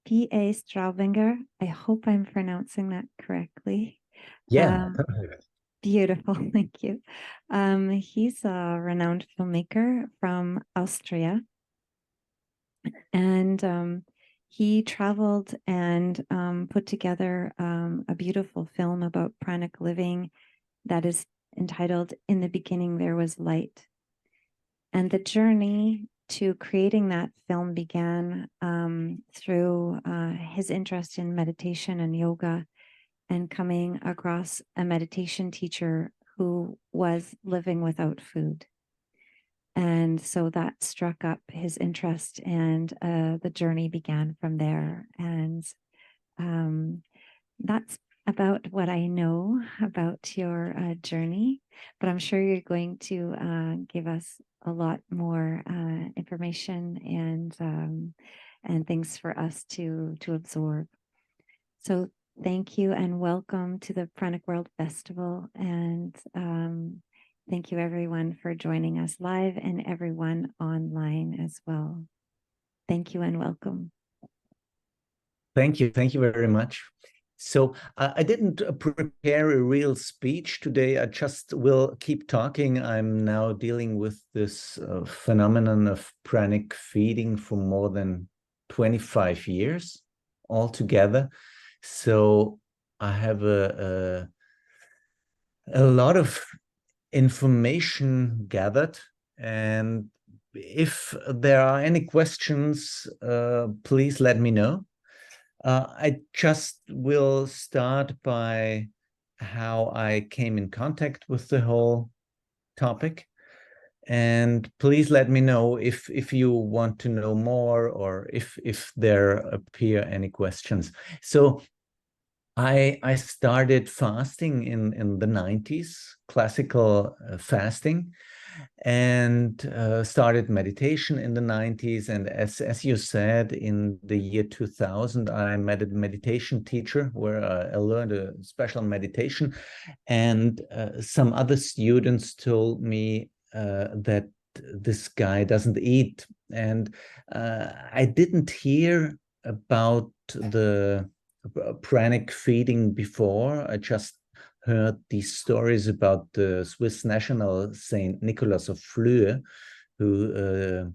P.A. Straubinger, I hope I'm pronouncing that correctly. Yeah, Um, Beautiful, thank you. He's a renowned filmmaker from Austria, and he traveled and put together a beautiful film about pranic living that is entitled In the Beginning There Was Light. And the journey to creating that film began through his interest in meditation and yoga, and coming across a meditation teacher who was living without food. And so that struck up his interest, and the journey began from there. And that's about what I know about your journey, but I'm sure you're going to give us a lot more information and things for us to absorb. So thank you and welcome to the Pranic World Festival, and thank you everyone for joining us live and everyone online as well. Thank you and welcome. thank you. Thank you very much. So I didn't prepare a real speech today. I just will keep talking. I'm now dealing with this phenomenon of pranic feeding for more than 25 years altogether. So I have a lot of information gathered, and if there are any questions, please let me know. I just will start by how I came in contact with the whole topic. And please let me know if you want to know more, or if there appear any questions. So I started fasting in the 90s, classical fasting, and started meditation in the 90s. And as you said, in the year 2000, I met a meditation teacher where I learned a special meditation. And some other students told me that this guy doesn't eat. And I didn't hear about the pranic feeding before. I just heard these stories about the Swiss national saint Nicholas of Flue, who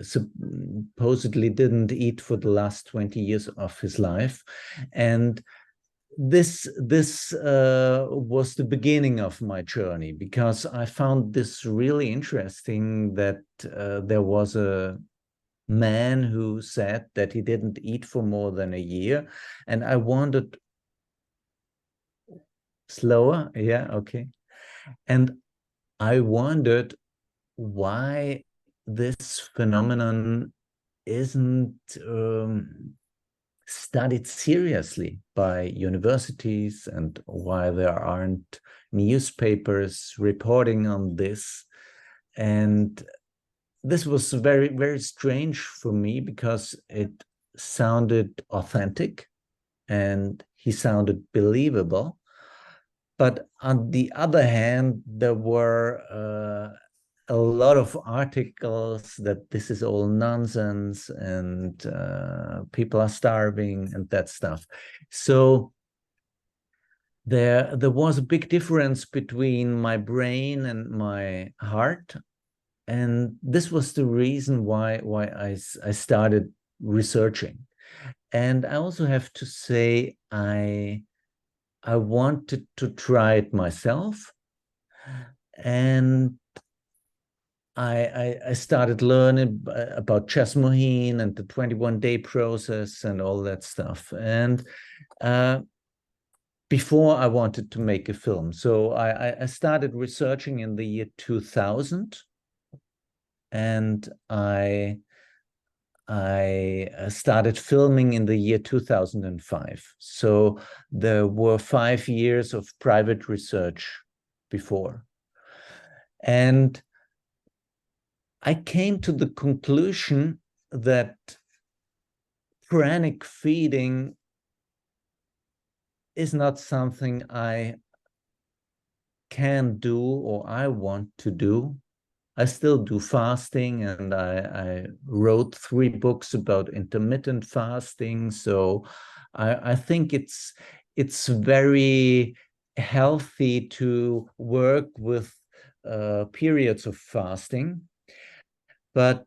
supposedly didn't eat for the last 20 years of his life. And this was the beginning of my journey, because I found this really interesting, that there was a man who said that he didn't eat for more than a year. And I wondered, slower, yeah, okay. And I wondered why this phenomenon isn't studied seriously by universities, and why there aren't newspapers reporting on this. And this was very, very strange for me, because it sounded authentic and he sounded believable. But on the other hand, there were a lot of articles that this is all nonsense, and people are starving and that stuff. So there was a big difference between my brain and my heart. And this was the reason why I started researching. And I also have to say, I wanted to try it myself. And I started learning about Jasmuheen and the 21-day process and all that stuff. And before I wanted to make a film. So I started researching in the year 2000. And I started filming in the year 2005. So there were 5 years of private research before. And I came to the conclusion that pranic feeding is not something I can do or I want to do. I still do fasting, and I wrote 3 books about intermittent fasting. So I think it's very healthy to work with periods of fasting, but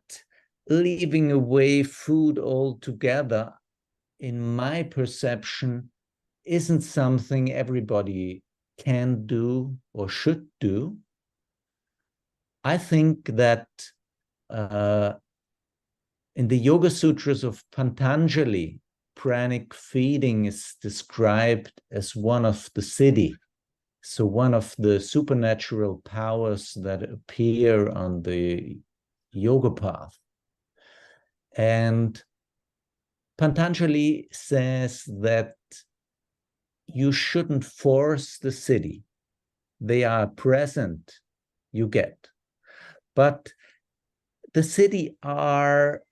leaving away food altogether, in my perception, isn't something everybody can do or should do. I think that uh, in the Yoga Sutras of Patanjali, pranic feeding is described as one of the siddhi, so one of the supernatural powers that appear on the yoga path. And Patanjali says that you shouldn't force the siddhi. They are present, you get. But the siddhi are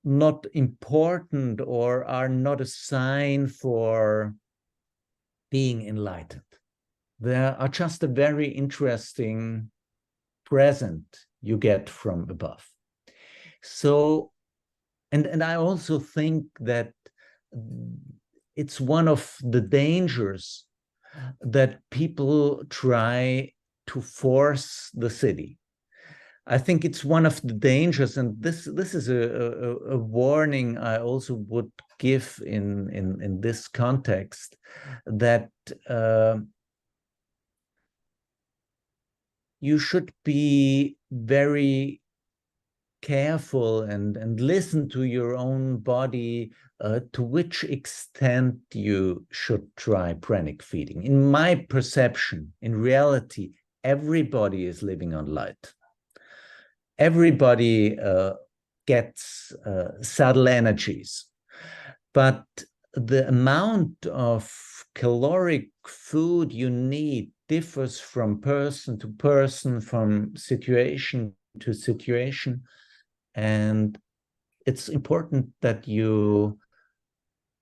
not important or are not a sign for being enlightened. They are just a very interesting present you get from above. So, and I also think that it's one of the dangers that people try to force the siddhi. I think it's one of the dangers, and this is a warning I also would give in this context, that you should be very careful and listen to your own body, to which extent you should try pranic feeding. In my perception, in reality, everybody is living on light. Everybody gets subtle energies, but the amount of caloric food you need differs from person to person, from situation to situation. And it's important that you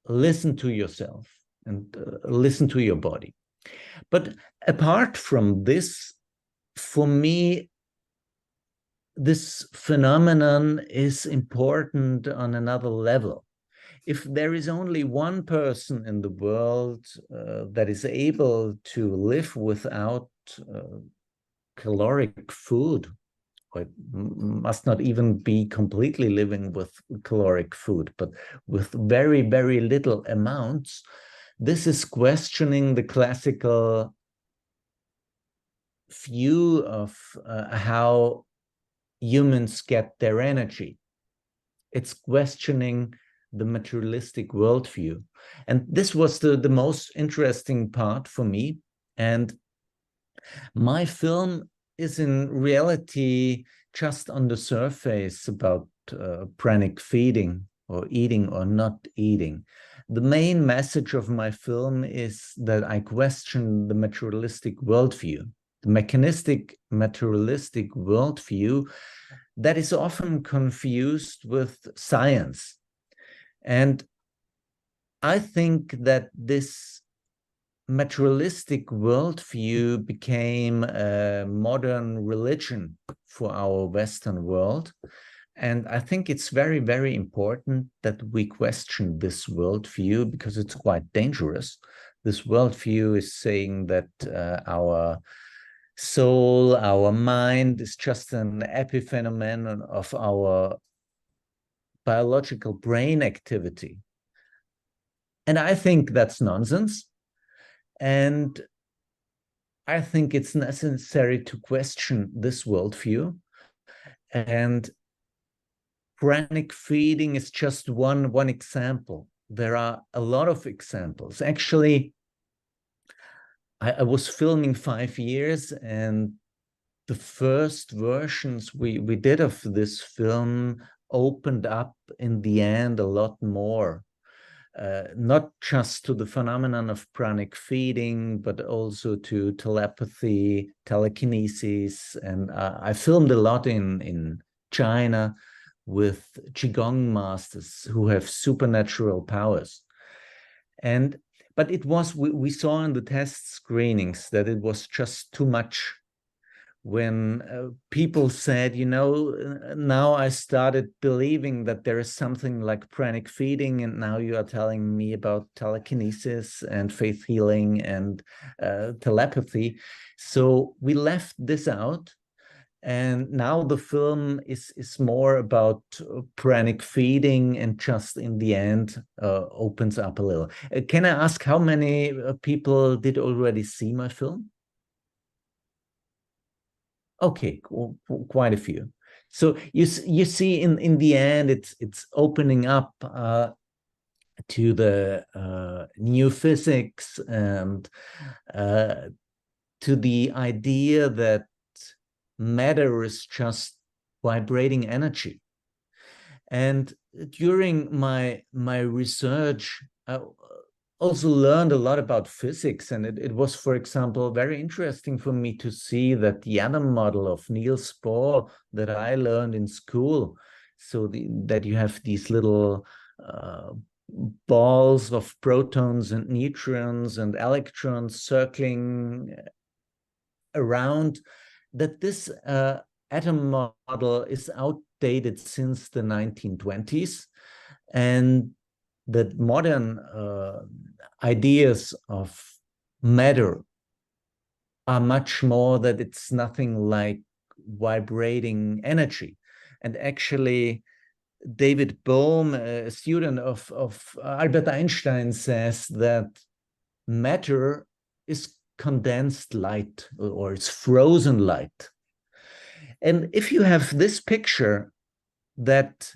listen to yourself and listen to your body. But apart from this, for me, this phenomenon is important on another level. If there is only one person in the world that is able to live without caloric food, or it must not even be completely living with caloric food, but with very, very little amounts, this is questioning the classical view of how humans get their energy. It's questioning the materialistic worldview. And this was the most interesting part for me. And my film is in reality just on the surface about pranic feeding, or eating or not eating. The main message of my film is that I question the materialistic worldview, the mechanistic materialistic worldview that is often confused with science. And I think that this materialistic worldview became a modern religion for our Western world. And I think it's very, very important that we question this worldview, because it's quite dangerous. This worldview is saying that our soul, our mind is just an epiphenomenon of our biological brain activity. And I think that's nonsense. And I think it's necessary to question this worldview. And pranic feeding is just one example. There are a lot of examples. Actually, I was filming 5 years, and the first versions we did of this film opened up in the end a lot more. Not just to the phenomenon of pranic feeding, but also to telepathy, telekinesis. And I filmed a lot in China with Qigong masters who have supernatural powers. But it was, we saw in the test screenings that it was just too much. when people said, now I started believing that there is something like pranic feeding, and now you are telling me about telekinesis and faith healing and telepathy. So we left this out. And now the film is more about pranic feeding, and just in the end opens up a little. Can I ask how many people did already see my film? Okay, quite a few. So you see in the end it's opening up to the new physics and to the idea that matter is just vibrating energy. And during my research, I also learned a lot about physics. And it was, for example, very interesting for me to see that the atom model of Niels Bohr that I learned in school, so that you have these little balls of protons and neutrons and electrons circling around, that this atom model is outdated since the 1920s, and that modern ideas of matter are much more that it's nothing like vibrating energy. And actually, David Bohm, a student of Albert Einstein, says that matter is condensed light, or it's frozen light. And if you have this picture that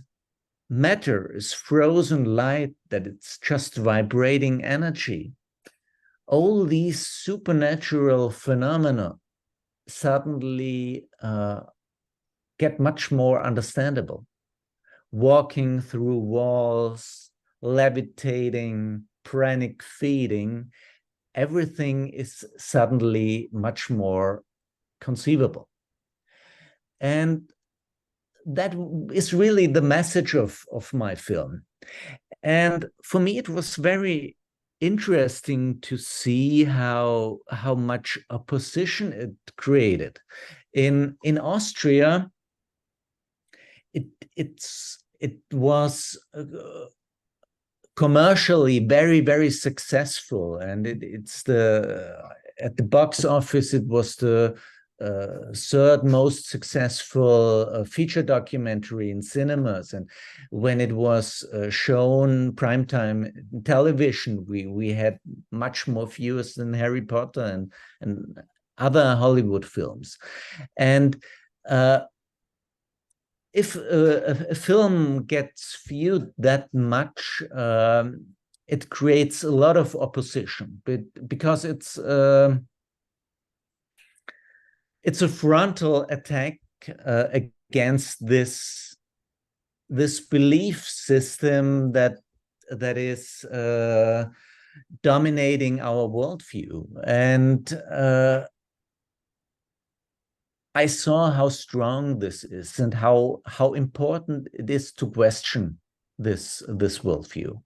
matter is frozen light, that it's just vibrating energy, all these supernatural phenomena suddenly get much more understandable. Walking through walls, levitating, pranic feeding, everything is suddenly much more conceivable. And that is really the message of my film. And for me, it was very interesting to see how much opposition it created. In Austria, it was commercially very, very successful, and it's at the box office it was the third most successful feature documentary in cinemas. And when it was shown primetime television, we had much more viewers than Harry Potter and other Hollywood films. And if a film gets viewed that much, it creates a lot of opposition, because it's a frontal attack against this belief system that is dominating our worldview. And I saw how strong this is, and how important it is to question this worldview,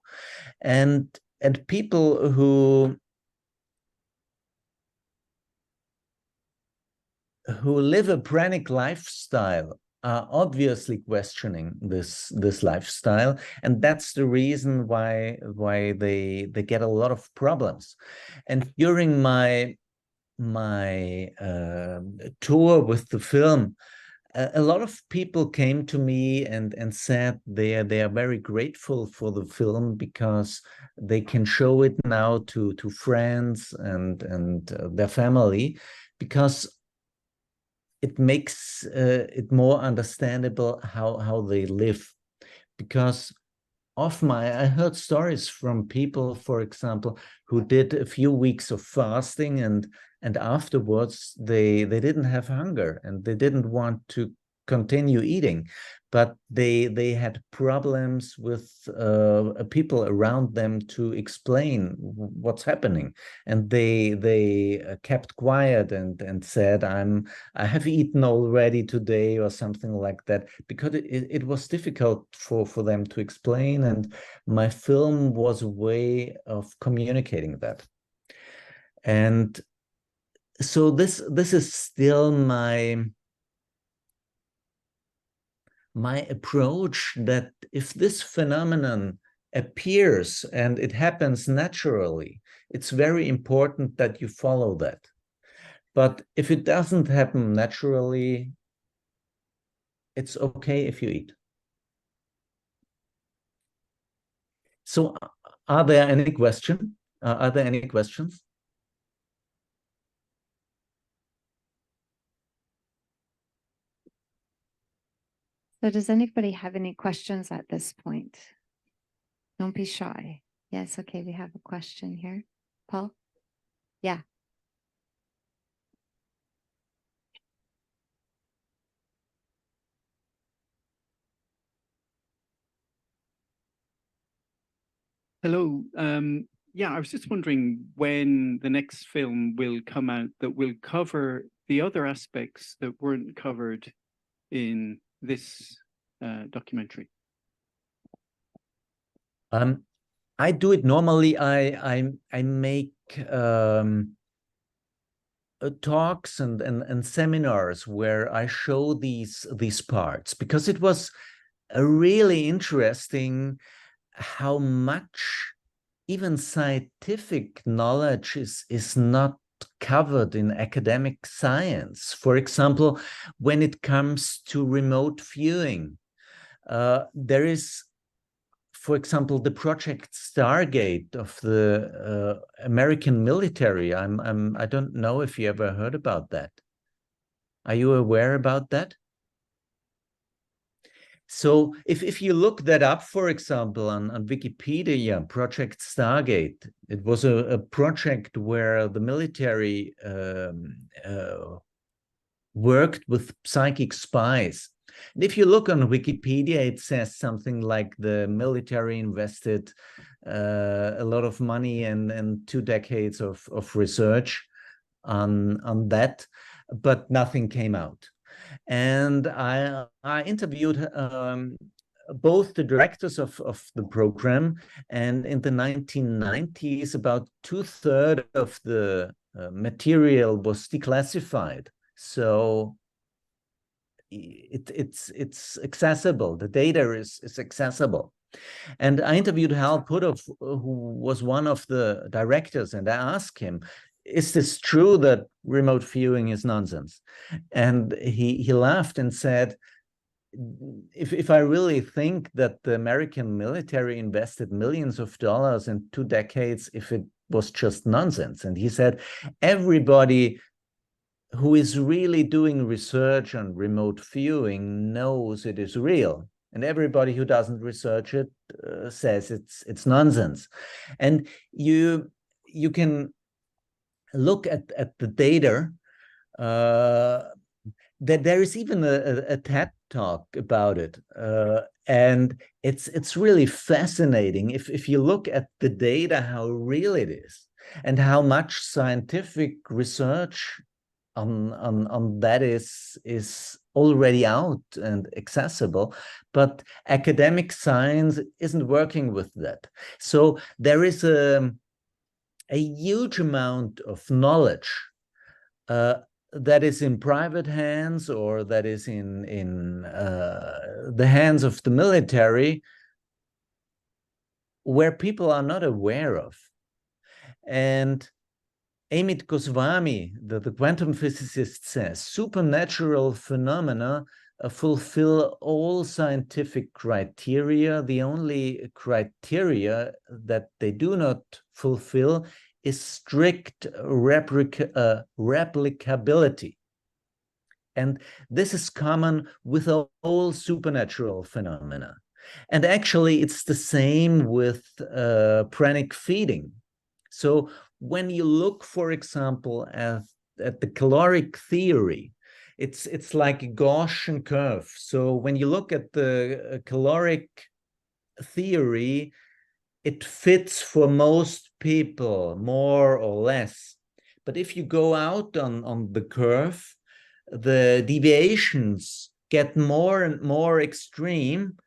and people who live a pranic lifestyle are obviously questioning this lifestyle, and that's the reason why they get a lot of problems. And during my tour with the film, a lot of people came to me and said they are very grateful for the film, because they can show it now to friends and their family, because it makes it more understandable how they live. Because I heard stories from people, for example, who did a few weeks of fasting, and afterwards they didn't have hunger, and they didn't want to continue eating, but they had problems with people around them to explain what's happening, and they kept quiet and said, I have eaten already today, or something like that, because it was difficult for them to explain, and my film was a way of communicating that. And so this is still my approach, that if this phenomenon appears and it happens naturally, it's very important that you follow that. But if it doesn't happen naturally, it's okay if you eat. So are there any questions? Are there any questions? So does anybody have any questions at this point? Don't be shy. Yes, okay, we have a question here. Paul? Yeah. Hello. Yeah, I was just wondering when the next film will come out that will cover the other aspects that weren't covered in this documentary. I do it normally. I make talks and seminars where I show these parts, because it was really interesting how much even scientific knowledge is not covered in academic science. For example, when it comes to remote viewing, there is, for example, the project Stargate of the American military. I don't know if you ever heard about that. Are you aware about that? So if you look that up, for example, on Wikipedia, Project Stargate, it was a project where the military worked with psychic spies. And if you look on Wikipedia, it says something like the military invested a lot of money and 2 decades of research on that, but nothing came out. And I interviewed both the directors of the program, and in the 1990s, about 2/3 of the material was declassified. So it's accessible. The data is accessible. And I interviewed Hal Puthoff, who was one of the directors, and I asked him, is this true that remote viewing is nonsense? And he laughed and said, if I really think that the American military invested millions of dollars in 2 decades, if it was just nonsense. And he said, everybody who is really doing research on remote viewing knows it is real. And everybody who doesn't research it says it's nonsense. And you can look at the data. That there is even a TED talk about it, and it's really fascinating if you look at the data, how real it is, and how much scientific research on that is already out and accessible, but academic science isn't working with that. So there is a huge amount of knowledge that is in private hands, or that is in the hands of the military, where people are not aware of. And Amit Goswami, the quantum physicist, says supernatural phenomena fulfill all scientific criteria. The only criteria that they do not fulfill is strict replicability. And this is common with all supernatural phenomena. And actually, it's the same with pranic feeding. So when you look, for example, at the caloric theory, it's like a Gaussian curve. So when you look at the caloric theory, it fits for most people, more or less. But if you go out on the curve, the deviations get more and more extreme,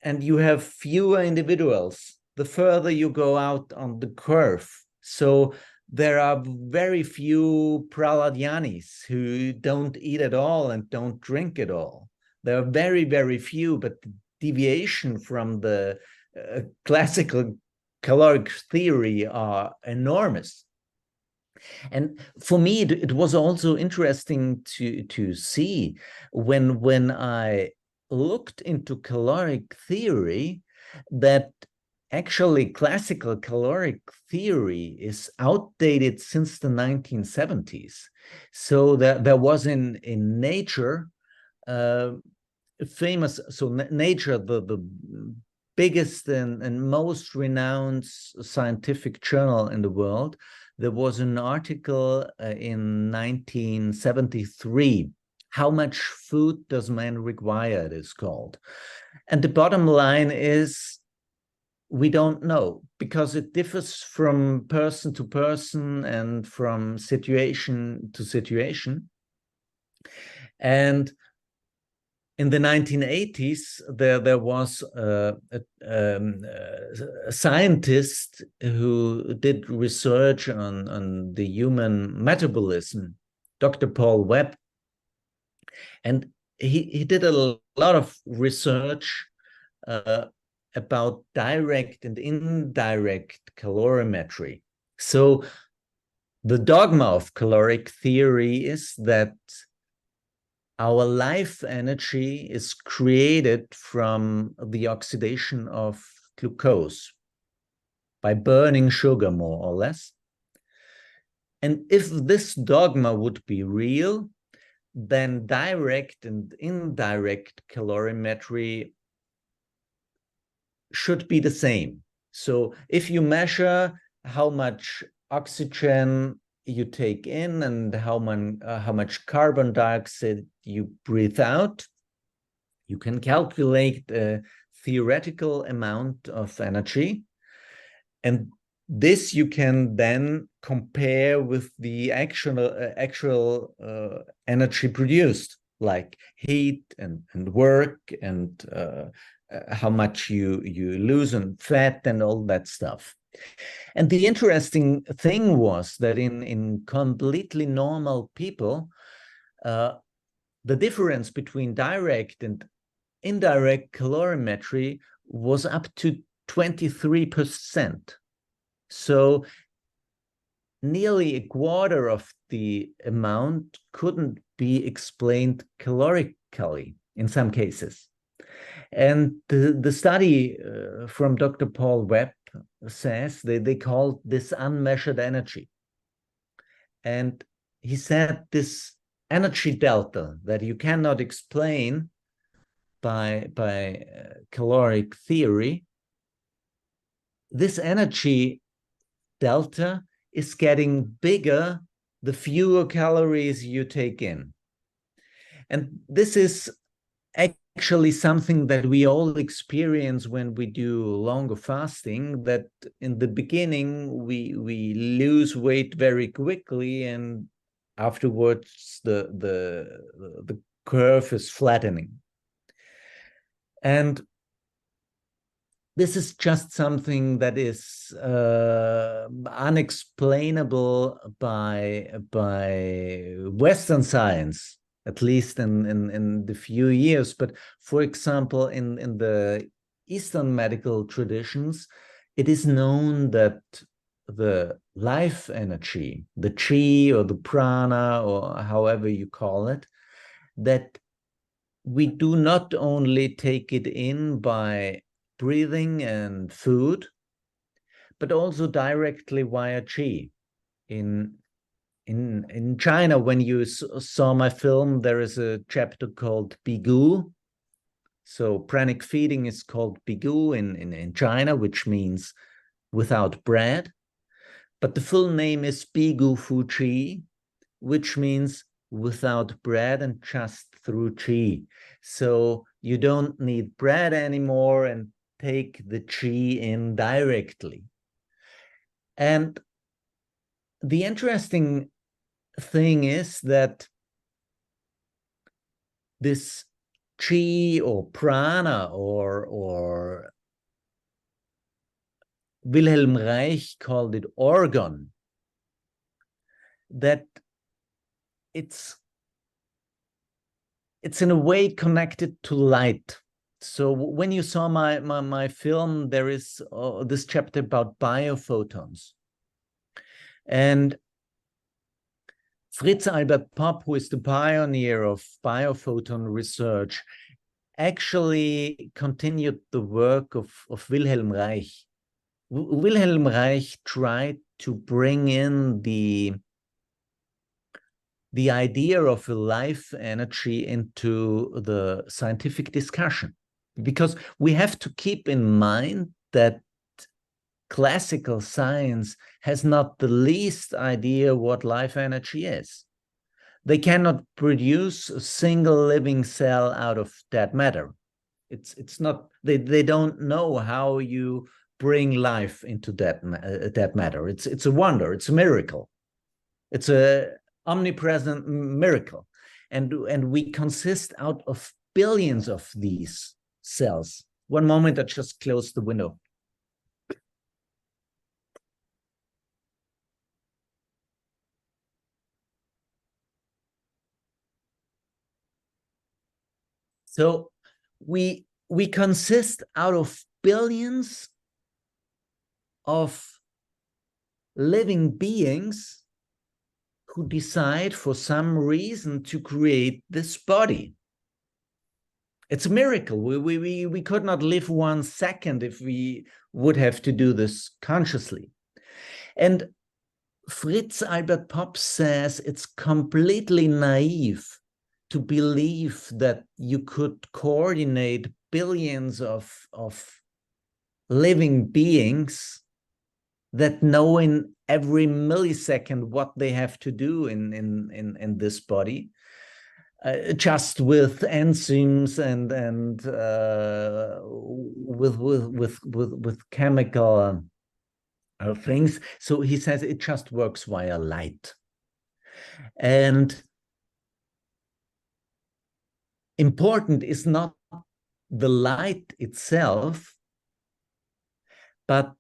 and you have fewer individuals the further you go out on the curve. So there are very few Prahladianis who don't eat at all and don't drink at all. There are very, very few, but the deviation from the classical caloric theory are enormous. And for me, it was also interesting to see when I looked into caloric theory that actually classical caloric theory is outdated since the 1970s. So there was in Nature famous, so Nature, the biggest and most renowned scientific journal in the world, there was an article in 1973, How Much Food Does Man Require, it is called. And the bottom line is, we don't know, because it differs from person to person and from situation to situation. And in the 1980s, there was a scientist who did research on the human metabolism, Dr. Paul Webb. And he did a lot of research about direct and indirect calorimetry. So the dogma of caloric theory is that our life energy is created from the oxidation of glucose by burning sugar, more or less. And if this dogma would be real, then direct and indirect calorimetry should be the same. So if you measure how much oxygen you take in and how much carbon dioxide you breathe out, you can calculate a theoretical amount of energy. And this you can then compare with the actual energy produced, like heat and work and how much you lose in fat and all that stuff. And the interesting thing was that in completely normal people, the difference between direct and indirect calorimetry was up to 23%. So nearly a quarter of the amount couldn't be explained calorically in some cases. And the study from Dr. Paul Webb says they called this unmeasured energy. And he said this energy delta that you cannot explain by caloric theory, this energy delta is getting bigger the fewer calories you take in. And this is actually something that we all experience when we do longer fasting, that in the beginning we lose weight very quickly, and afterwards the curve is flattening. And this is just something that is unexplainable by Western science, at least in the few years. But for example, in the Eastern medical traditions, it is known that the life energy, the chi or the prana, or however you call it, that we do not only take it in by breathing and food, but also directly via chi. In China, when you saw my film, there is a chapter called Bigu. So pranic feeding is called Bigu in China, which means without bread. But the full name is Bigu Fu Chi, which means without bread and just through chi. So you don't need bread anymore and take the chi in directly. And the interesting thing is that this chi or prana, or Wilhelm Reich called it organ, that it's in a way connected to light. So when you saw my film, there is this chapter about biophotons. And Fritz Albert Popp, who is the pioneer of biophoton research, actually continued the work of Wilhelm Reich. Wilhelm Reich tried to bring in the idea of a life energy into the scientific discussion, because we have to keep in mind that classical science has not the least idea what life energy is. They cannot produce a single living cell out of dead matter. It's not, they don't know how you bring life into dead matter. It's a wonder, it's a miracle. It's a omnipresent miracle. And we consist out of billions of these cells. One moment, I just closed the window. So we consist out of billions of living beings who decide for some reason to create this body. It's a miracle. We could not live 1 second if we would have to do this consciously. And Fritz Albert Popp says it's completely naive to believe that you could coordinate billions of living beings that know in every millisecond what they have to do in this body, just with enzymes and with chemical things. So he says it just works via light. And important is not the light itself, but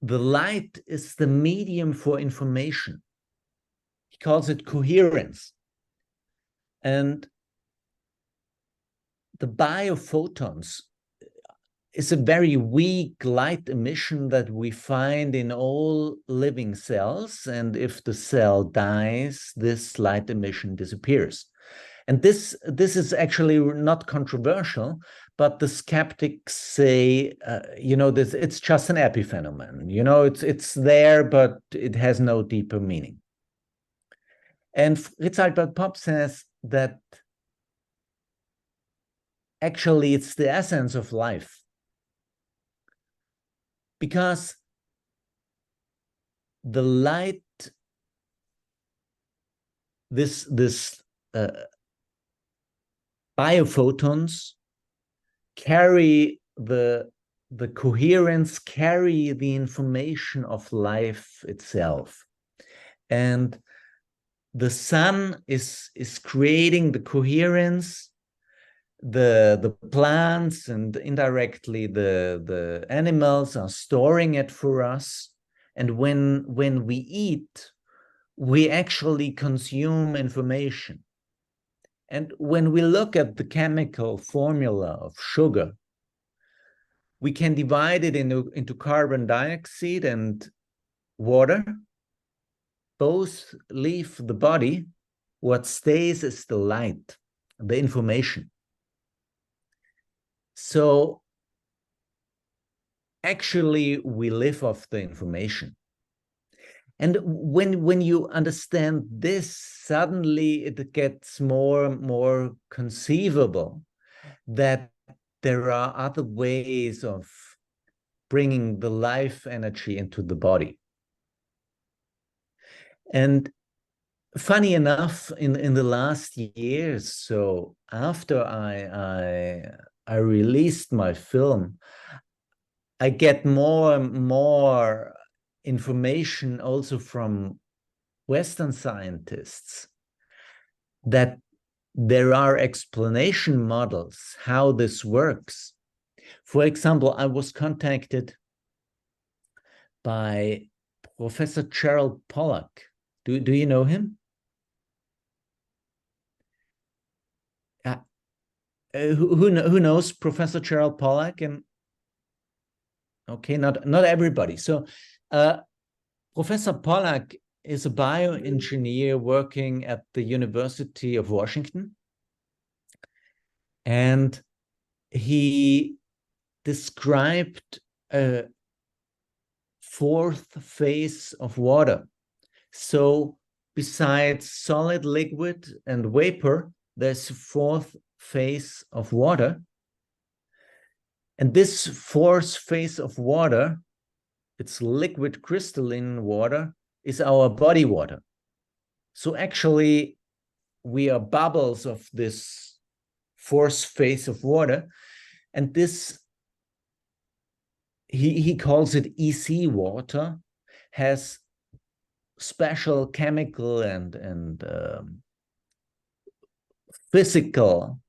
the light is the medium for information. He calls it coherence. And the biophotons is a very weak light emission that we find in all living cells. And if the cell dies, this light emission disappears. And this is actually not controversial, but the skeptics say, it's just an epiphenomenon. It's there, but it has no deeper meaning. And Fritz Albert Popp says that actually it's the essence of life. Because the light, this biophotons carry the coherence, carry the information of life itself. And the sun is creating the coherence, the plants and indirectly the animals are storing it for us. And when we eat, we actually consume information. And when we look at the chemical formula of sugar, we can divide it into carbon dioxide and water. Both leave the body. What stays is the light, the information. So actually, we live off the information. And when you understand this, suddenly it gets more conceivable that there are other ways of bringing the life energy into the body. And funny enough, in the last years, so after I released my film, I get more and more information also from Western scientists that there are explanation models how this works. For example, I was contacted by Professor Gerald Pollack. Do you know him? Who knows Professor Gerald Pollack? And okay, not everybody. So Professor Pollack is a bioengineer working at the University of Washington. And he described a fourth phase of water. So besides solid, liquid, and vapor, there's a fourth phase of water. And this fourth phase of water, it's liquid crystalline water, is our body water. So actually, we are bubbles of this fourth phase of water. And this, he calls it EC water, has special chemical and physical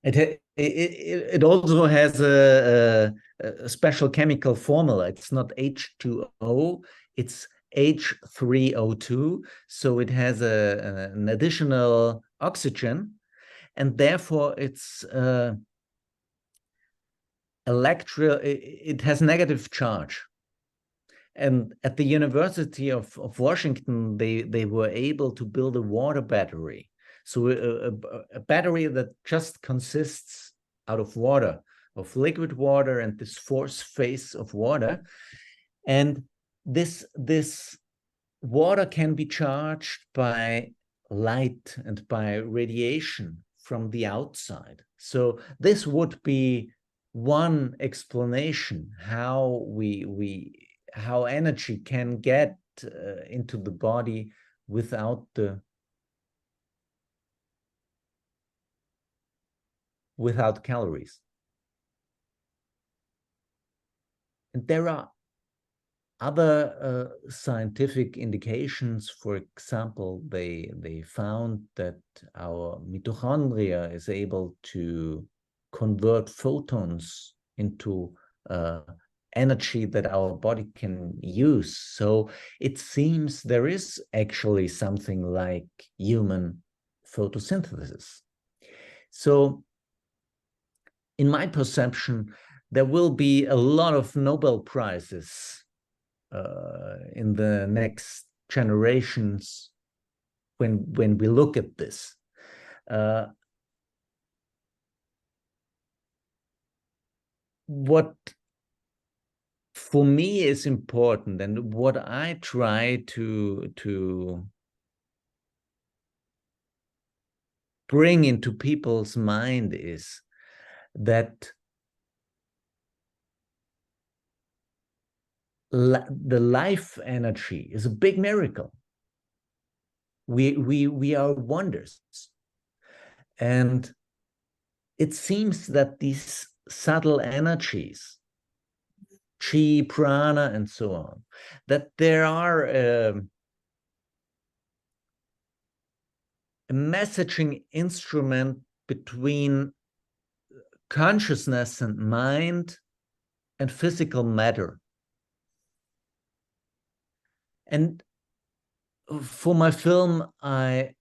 it also has a special chemical formula. It's not H2O, it's H3O2. So it has an additional oxygen, and therefore it's it has negative charge. And at the University of Washington, they were able to build a water battery. So a battery that just consists out of water, of liquid water and this fourth phase of water. And this water can be charged by light and by radiation from the outside. So this would be one explanation how how energy can get into the body without calories. And there are other scientific indications. For example, they found that our mitochondria is able to convert photons into energy that our body can use. So it seems there is actually something like human photosynthesis. So in my perception, there will be a lot of Nobel Prizes in the next generations when we look at this. What for me is important, and what I try to bring into people's mind, is that the life energy is a big miracle. We are wonders. And it seems that these subtle energies, chi, prana, and so on, that there are a messaging instrument between consciousness and mind and physical matter. And for my film, I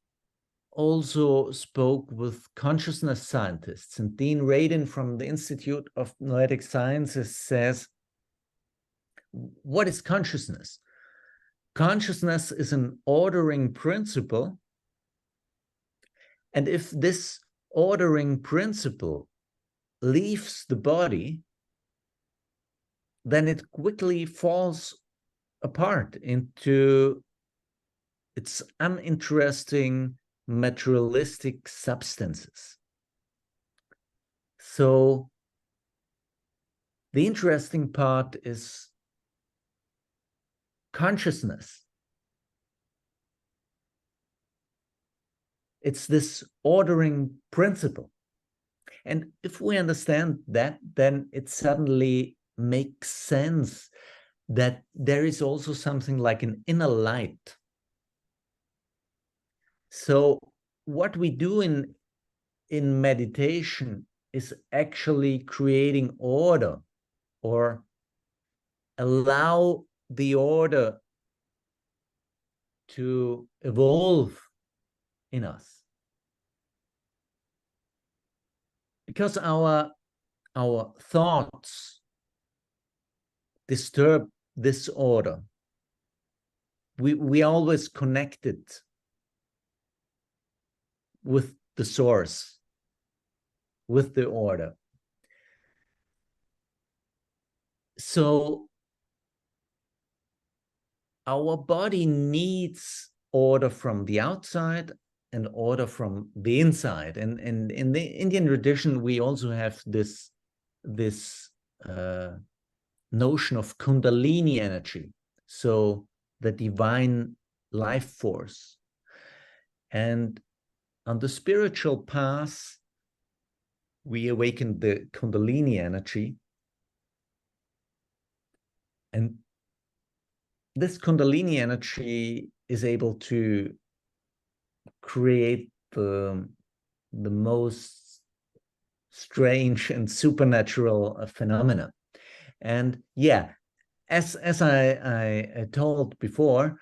also spoke with consciousness scientists, and Dean Radin from the Institute of Noetic Sciences says, what is consciousness? Consciousness is an ordering principle. And if this ordering principle leaves the body, then it quickly falls apart into its uninteresting materialistic substances. So the interesting part is consciousness. It's this ordering principle. And if we understand that, then it suddenly makes sense that there is also something like an inner light. So what we do in meditation is actually creating order, or allow the order to evolve in us. Because our thoughts disturb this order. We always connected with the source, with the order. So our body needs order from the outside and order from the inside. And in the Indian tradition, we also have this notion of Kundalini energy, so the divine life force. And on the spiritual path, we awaken the Kundalini energy. And this Kundalini energy is able to create the most strange and supernatural phenomena. And yeah, as I told before,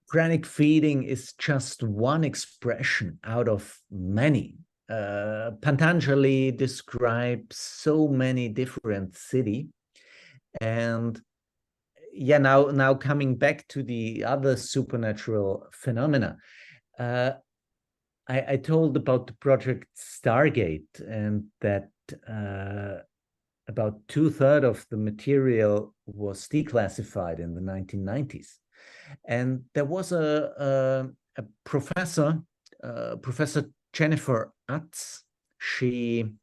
pranic feeding is just one expression out of many. Patanjali describes so many different siddhi. And yeah, now coming back to the other supernatural phenomena, I told about the project Stargate, and that about 2/3 of the material was declassified in the 1990s. And there was a professor, Professor Jennifer Utz. She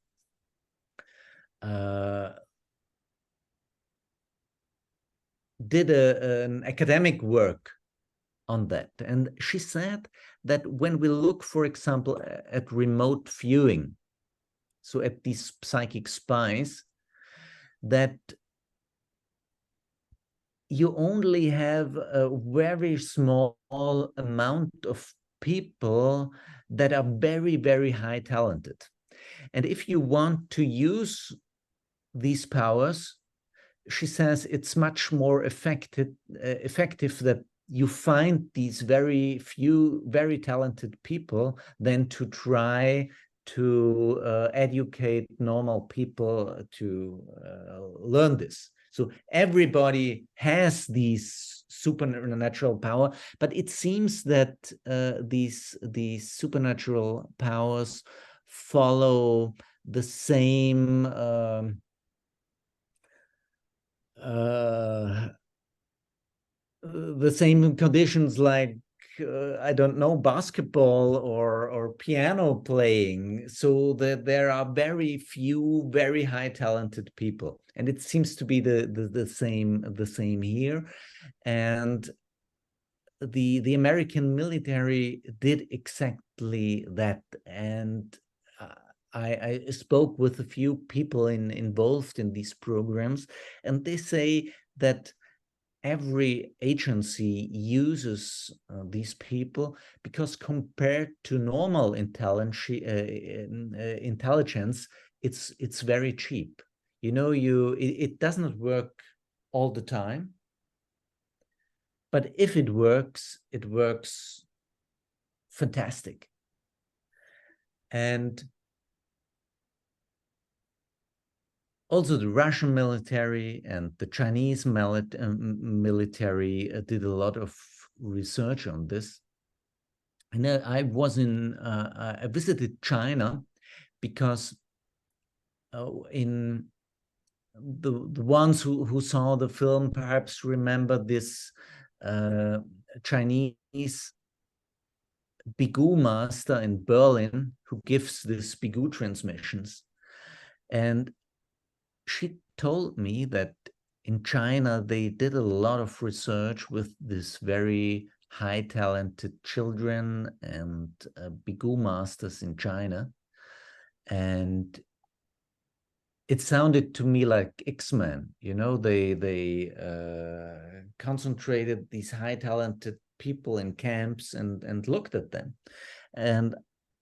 did an academic work on that. And she said that when we look, for example, at remote viewing, so at these psychic spies, that you only have a very small amount of people that are very, very high talented. And if you want to use these powers, she says it's much more effective that you find these very few, very talented people than to try to educate normal people to learn this. So everybody has these supernatural power, but it seems that these supernatural powers follow the same conditions like I don't know, basketball or piano playing, so that there are very few very high talented people, and it seems to be the same here. And the American military did exactly that. And I spoke with a few people involved in these programs, and they say that every agency uses these people because compared to normal intelligence, it's very cheap. You know, it doesn't work all the time, but if it works fantastic. And also, the Russian military and the Chinese military did a lot of research on this. And I visited China because in the ones who saw the film perhaps remember this Chinese Bigu master in Berlin who gives these Bigu transmissions. And she told me that in China, they did a lot of research with this very high talented children and Bigu masters in China. And it sounded to me like X-Men, you know, they concentrated these high talented people in camps and looked at them. And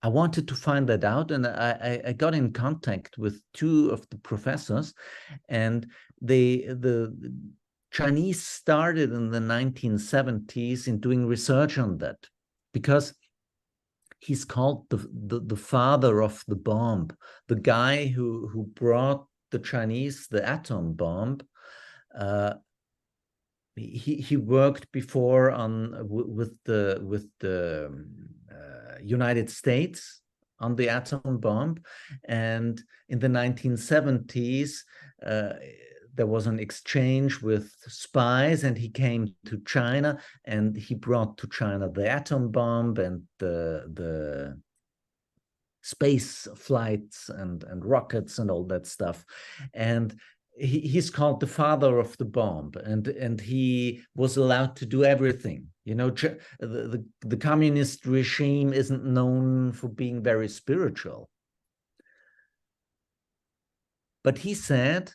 I wanted to find that out, and I got in contact with two of the professors, and the Chinese started in the 1970s in doing research on that, because he's called the father of the bomb, the guy who brought the Chinese the atom bomb. He worked before with the United States on the atom bomb, and in the 1970s there was an exchange with spies, and he came to China, and he brought to China the atom bomb and the space flights and rockets and all that stuff. And he's called the father of the bomb, and he was allowed to do everything. You know, the communist regime isn't known for being very spiritual. But he said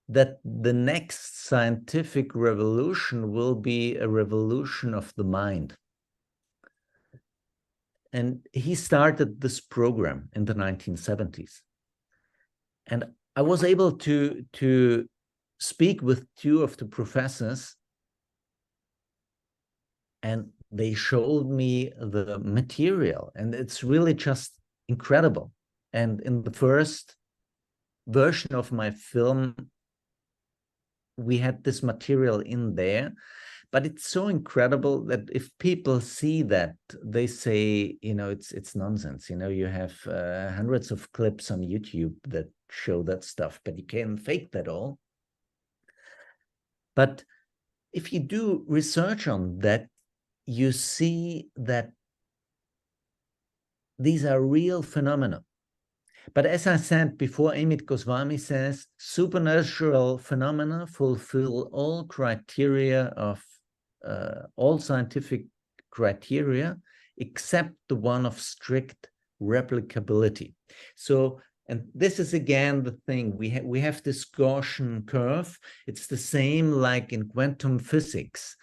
that the next scientific revolution will be a revolution of the mind. And he started this program in the 1970s. And I was able to speak with two of the professors, and they showed me the material, and it's really just incredible. And in the first version of my film, we had this material in there, but it's so incredible that if people see that, they say, you know, it's nonsense. You know, you have hundreds of clips on YouTube that show that stuff, but you can't fake that all. But if you do research on that, you see that these are real phenomena. But as I said before, Amit Goswami says, supernatural phenomena fulfill all criteria of all scientific criteria, except the one of strict replicability. So, and this is again the thing, we have this Gaussian curve. It's the same like in quantum physics.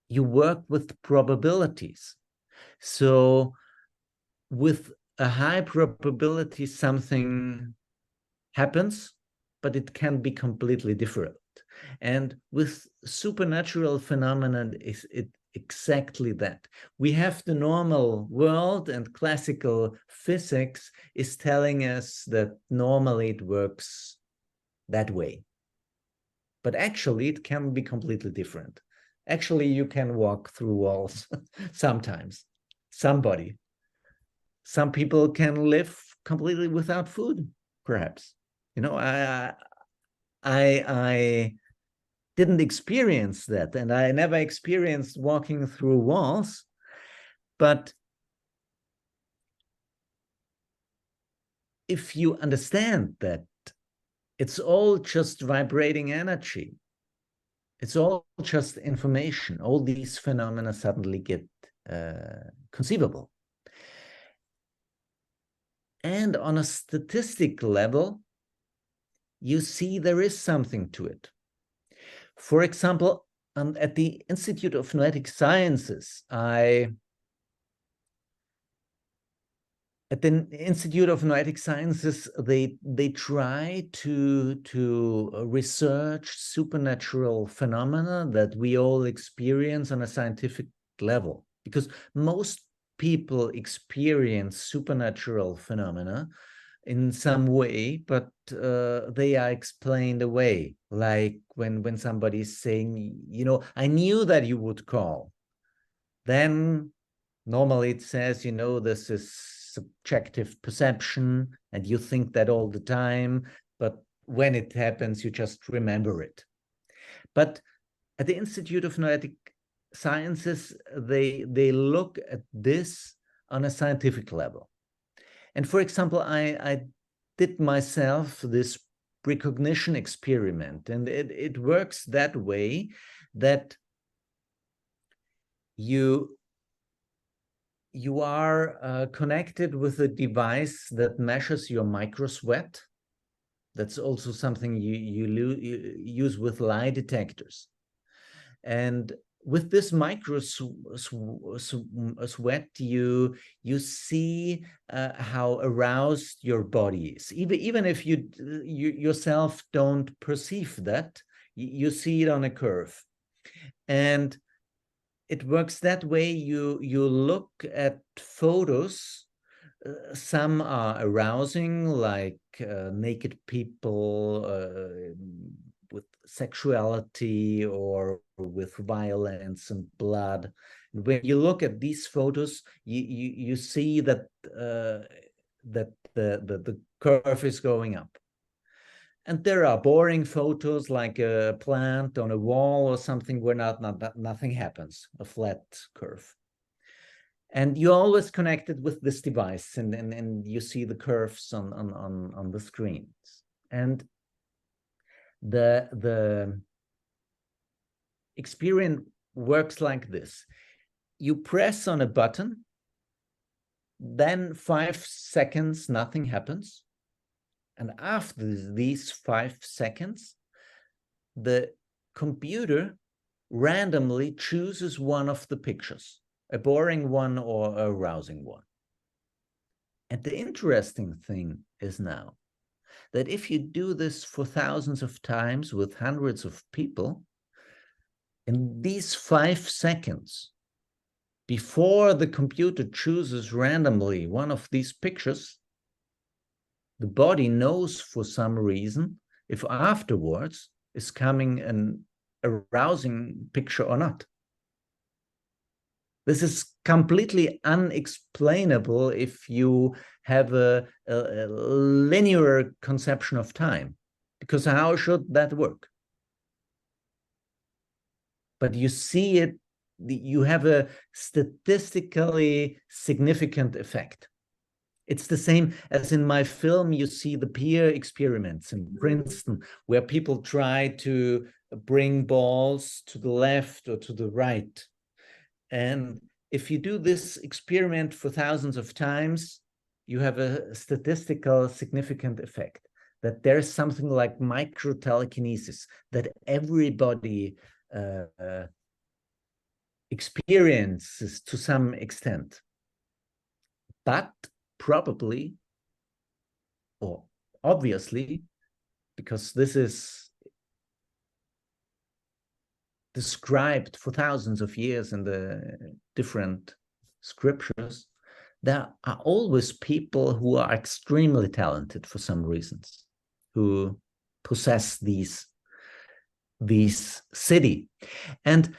You work with probabilities. So with a high probability, something happens, but it can be completely different. And with supernatural phenomena, it exactly that. We have the normal world, and classical physics is telling us that normally it works that way. But actually, it can be completely different. Actually, you can walk through walls sometimes. Some people can live completely without food, perhaps. You know, I didn't experience that, and I never experienced walking through walls, but if you understand that it's all just vibrating energy, it's all just information, all these phenomena suddenly get conceivable. And on a statistic level, you see there is something to it. For example, at the Institute of Noetic Sciences, they try to research supernatural phenomena that we all experience on a scientific level, because most people experience supernatural phenomena in some way, but they are explained away. Like when somebody's saying, you know, I knew that you would call. Then normally it says, you know, this is subjective perception, and you think that all the time, but when it happens, you just remember it. But at the Institute of Noetic Sciences, they look at this on a scientific level. And for example, I did myself this precognition experiment, and it works that way that you are connected with a device that measures your microsweat. That's also something you use with lie detectors. And with this micro sweat, you see how aroused your body is. Even if you yourself don't perceive that, you see it on a curve, and it works that way. You look at photos. Some are arousing, like naked people with sexuality or with violence and blood. When you look at these photos, you see that that the curve is going up. And there are boring photos, like a plant on a wall or something, where nothing happens, a flat curve. And you're always connected with this device, and you see the curves on the screens. And the experience works like this. You press on a button, then 5 seconds, nothing happens. And after these 5 seconds, the computer randomly chooses one of the pictures, a boring one or a arousing one. And the interesting thing is now that if you do this for thousands of times with hundreds of people, in these 5 seconds, before the computer chooses randomly one of these pictures, the body knows for some reason if afterwards is coming an arousing picture or not. This is completely unexplainable if you have a linear conception of time, because how should that work? But you see it, you have a statistically significant effect. It's the same as in my film. You see the peer experiments in Princeton, where people try to bring balls to the left or to the right. And if you do this experiment for thousands of times, you have a statistical significant effect, that there's something like microtelekinesis, that everybody experiences to some extent. But probably, or obviously, because this is described for thousands of years in the different scriptures, there are always people who are extremely talented for some reasons, who possess these city. And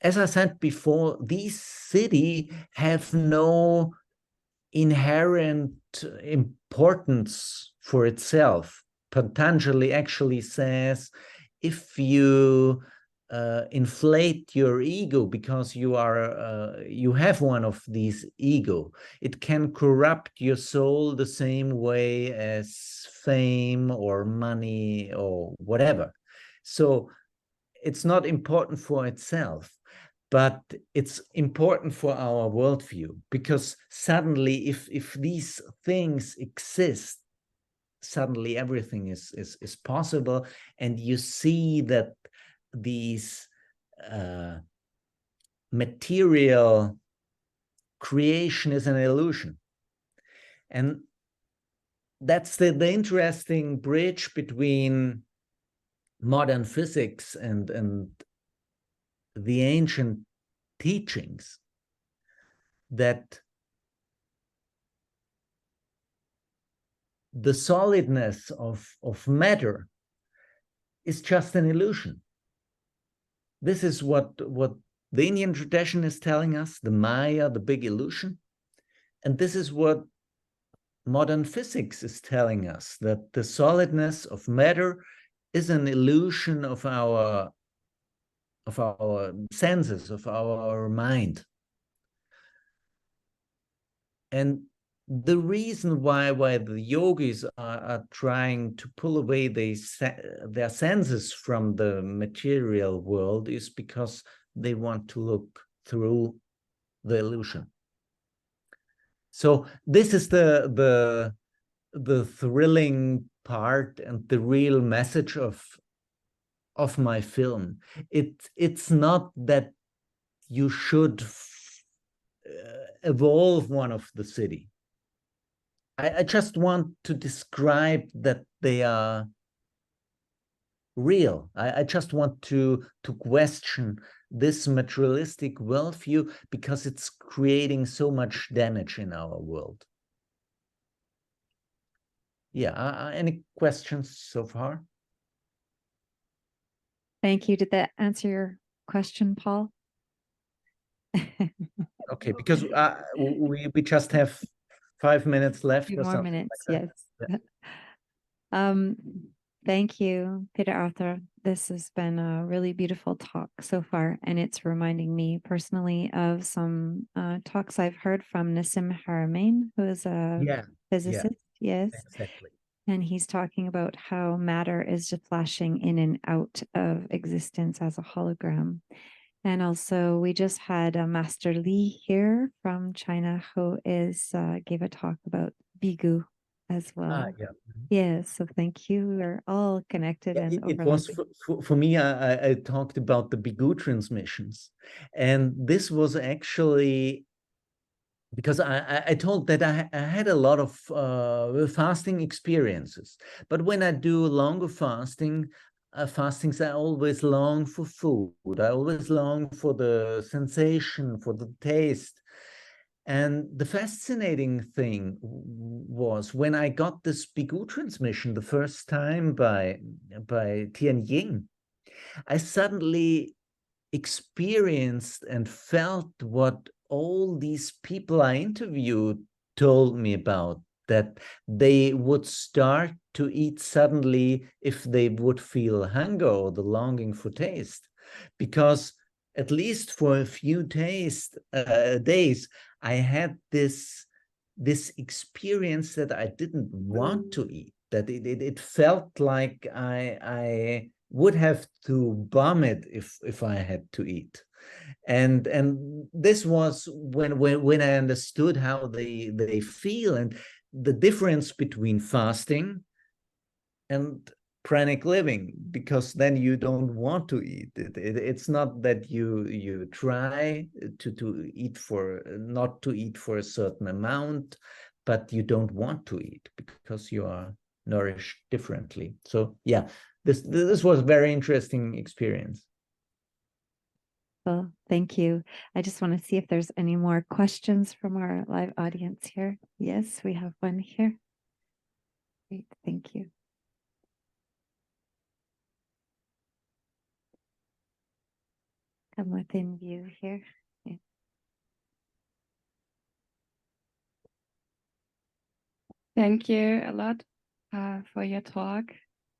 as I said before, these city have no inherent importance for itself. Patanjali actually says, if you inflate your ego because you have one of these ego, it can corrupt your soul the same way as fame or money or whatever. So it's not important for itself, but it's important for our worldview, because suddenly if these things exist, suddenly everything is possible, and you see that these material creation is an illusion. And that's the interesting bridge between modern physics and the ancient teachings, that the solidness of matter is just an illusion. This is what the Indian tradition is telling us, the Maya, the big illusion. And this is what modern physics is telling us, that the solidness of matter is an illusion of our senses, of our mind. And the reason why the yogis are trying to pull away their senses from the material world is because they want to look through the illusion. So this is the thrilling part and the real message of of my film. It's not that you should evolve one of the city. I just want to describe that they are real. I just want to question this materialistic worldview because it's creating so much damage in our world. Yeah, any questions so far? Thank you. Did that answer your question, Paul? Okay, because we just have 5 minutes left Few or more something minutes, like yes. that. Thank you, Peter Arthur. This has been a really beautiful talk so far, and it's reminding me personally of some talks I've heard from Nassim Haramein, who is a Yeah, physicist. Yes. exactly. And he's talking about how matter is just flashing in and out of existence as a hologram. And also, we just had Master Li here from China, who is gave a talk about Bigu as well. Yeah. Yes, so thank you. We're all connected and It was for me, I talked about the Bigu transmissions. And this was actually because I told that I had a lot of fasting experiences. But when I do longer fastings, I always long for food. I always long for the sensation, for the taste. And the fascinating thing was when I got this Bigu transmission the first time by Tian Ying, I suddenly experienced and felt what all these people I interviewed told me about, that they would start to eat suddenly if they would feel hunger or the longing for taste. Because at least for a few days, I had this experience that I didn't want to eat, that it felt like I would have to vomit if I had to eat. And this was when I understood how they feel, and the difference between fasting and pranic living, because then you don't want to eat it's not that you try to eat for not to eat for a certain amount, but you don't want to eat because you are nourished differently. So yeah, this was a very interesting experience. Well, thank you. I just want to see if there's any more questions from our live audience here. Yes, we have one here. Great, thank you. Come within view here. Yeah. Thank you a lot for your talk.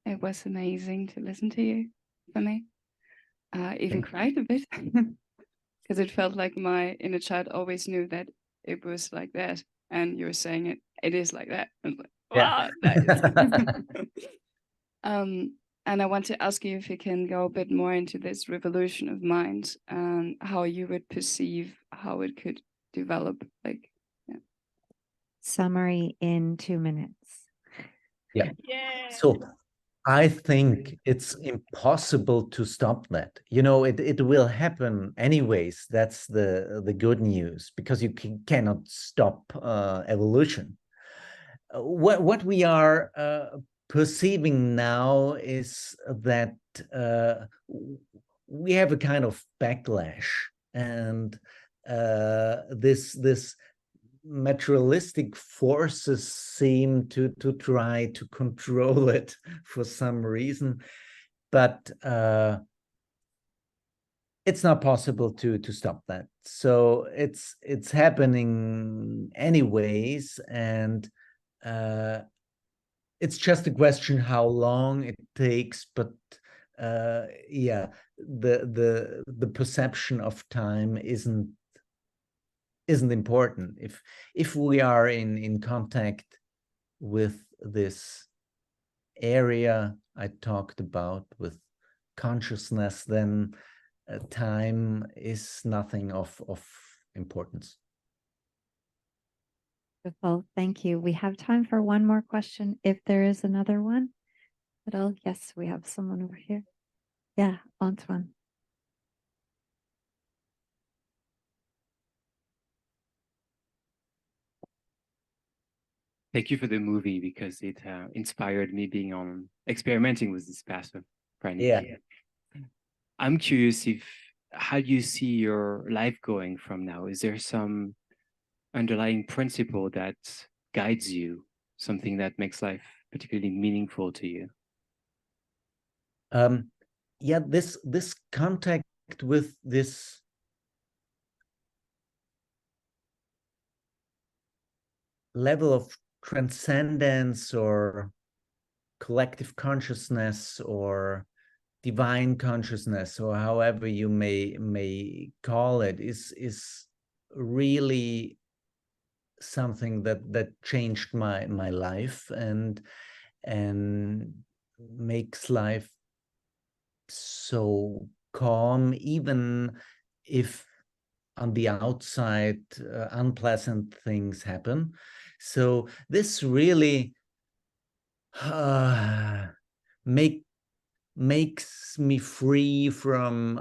It was amazing to listen to you, for me. Even cried a bit because it felt like my inner child always knew that it was like that, and you were saying it is like that. I was like, wow, nice. And I want to ask you if you can go a bit more into this revolution of mind and how you would perceive how it could develop. Like, yeah. Summary in 2 minutes. Yeah. Yeah. So I think it's impossible to stop that. You know, it will happen anyways. That's the good news, because you cannot stop evolution. What we are perceiving now is that we have a kind of backlash, and this materialistic forces seem to try to control it for some reason, but it's not possible to stop that. So it's happening anyways, and it's just a question how long it takes. But yeah, the perception of time isn't important. If we are in contact with this area I talked about, with consciousness, then time is nothing of importance. Well, thank you. We have time for one more question if there is another one at all. Yes, we have someone over here. Yeah, Antoine. Thank you for the movie because it inspired me being on experimenting with this path of pranic. Yeah. I'm curious if how do you see your life going from now? Is there some underlying principle that guides you, something that makes life particularly meaningful to you? Yeah, this contact with this level of transcendence or collective consciousness or divine consciousness, or however you may call it, is really something that changed my life and makes life so calm, even if on the outside unpleasant things happen. So this really makes me free from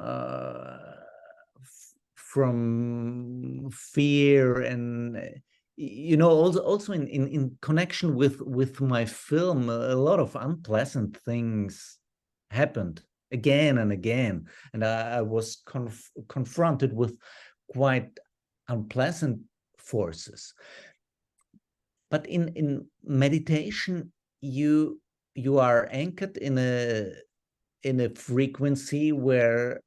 fear, and you know, also in connection with my film, a lot of unpleasant things happened again and again, and I was confronted with quite unpleasant forces. But in meditation, you are anchored in a frequency where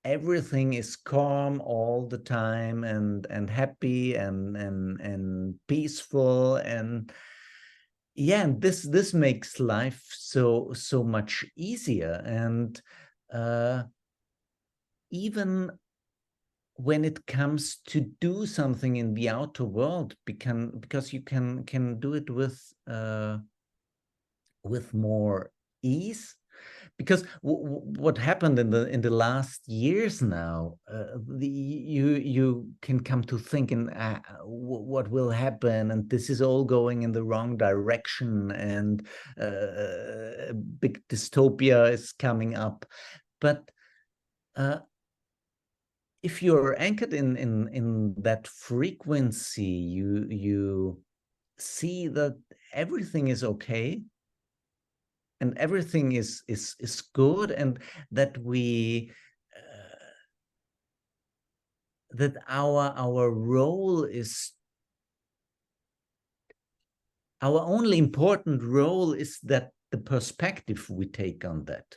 everything is calm all the time and happy and peaceful, and yeah, and this makes life so much easier. And even when it comes to do something in the outer world, because you can do it with more ease. Because what happened in the last years now, you can come to thinking what will happen, and this is all going in the wrong direction, and a big dystopia is coming up. But if you're anchored in that frequency, you see that everything is okay and everything is good, and that we that our role is, our only important role is that the perspective we take on that.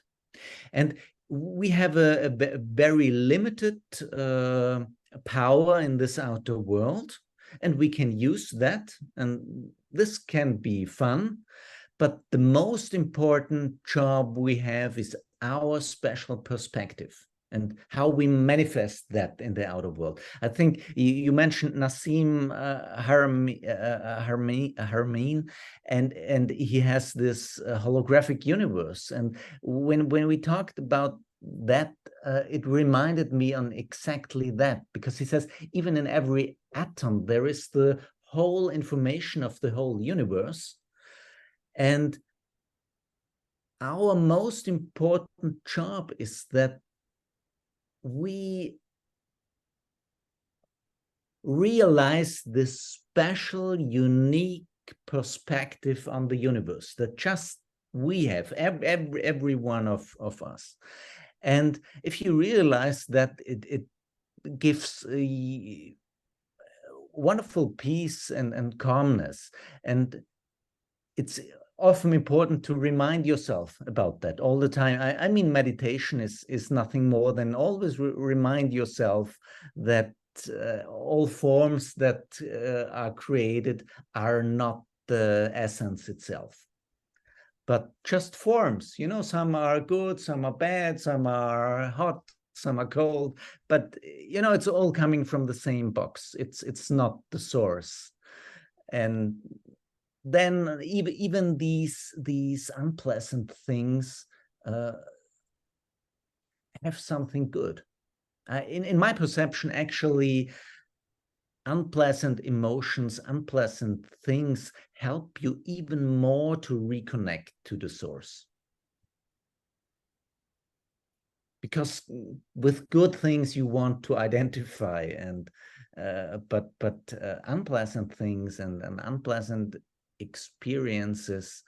And we have a very limited power in this outer world, and we can use that, and this can be fun. But the most important job we have is our special perspective and how we manifest that in the outer world. I think you mentioned Nassim Haramein, and he has this holographic universe. And when we talked about that, it reminded me on exactly that, because he says even in every atom there is the whole information of the whole universe. And our most important job is that we realize this special, unique perspective on the universe that just we have, every one of us. And if you realize that, it gives a wonderful peace and calmness. And it's often important to remind yourself about that all the time. I mean, meditation is nothing more than always remind yourself that all forms that are created are not the essence itself, but just forms. You know, some are good, some are bad, some are hot, some are cold, but you know, it's all coming from the same box. It's not the source. And then even these unpleasant things have something good. In my perception, actually, unpleasant emotions, unpleasant things help you even more to reconnect to the source. because with good things you want to identify, and but unpleasant things and unpleasant experiences,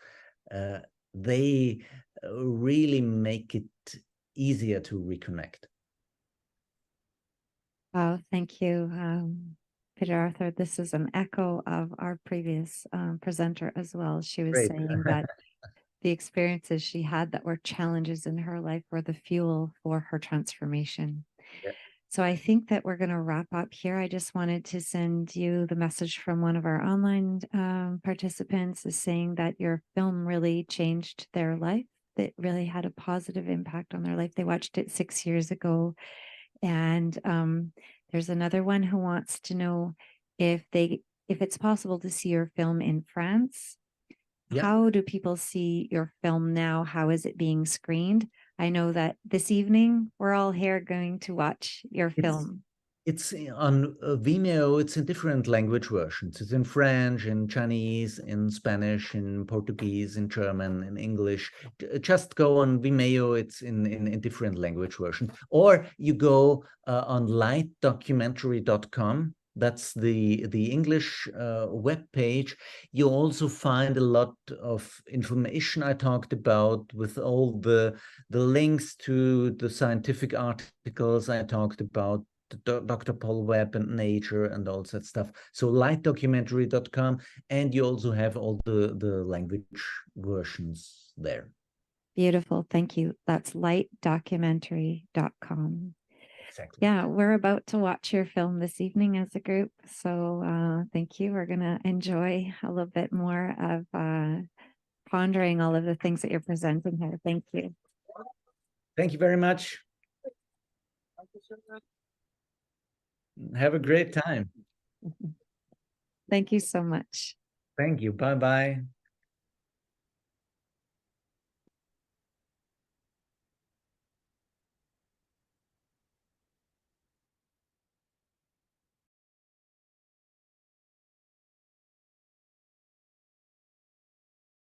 they really make it easier to reconnect. Oh, thank you, Peter Arthur. This is an echo of our previous presenter as well. She was Great. saying that the experiences she had that were challenges in her life were the fuel for her transformation. Yeah. So I think that we're going to wrap up here. I just wanted to send you the message from one of our online participants, is saying that your film really changed their life. That really had a positive impact on their life. They watched it 6 years ago. And there's another one who wants to know if it's possible to see your film in France. Yeah. How do people see your film now? How is it being screened? I know that this evening we're all here going to watch your film. It's on Vimeo. It's in different language versions. It's in French, in Chinese, in Spanish, in Portuguese, in German, in English. Just go on Vimeo. It's in different language versions. Or you go on lightdocumentary.com. That's the English web page. You also find a lot of information I talked about, with all the links to the scientific articles I talked about, Dr. Paul Webb and Nature and all that stuff. So lightdocumentary.com, and you also have all the language versions there. Beautiful. Thank you. That's lightdocumentary.com. Exactly. Yeah, we're about to watch your film this evening as a group. So thank you. We're going to enjoy a little bit more of pondering all of the things that you're presenting here. Thank you. Thank you very much. Have a great time. Thank you so much. Thank you. Bye-bye.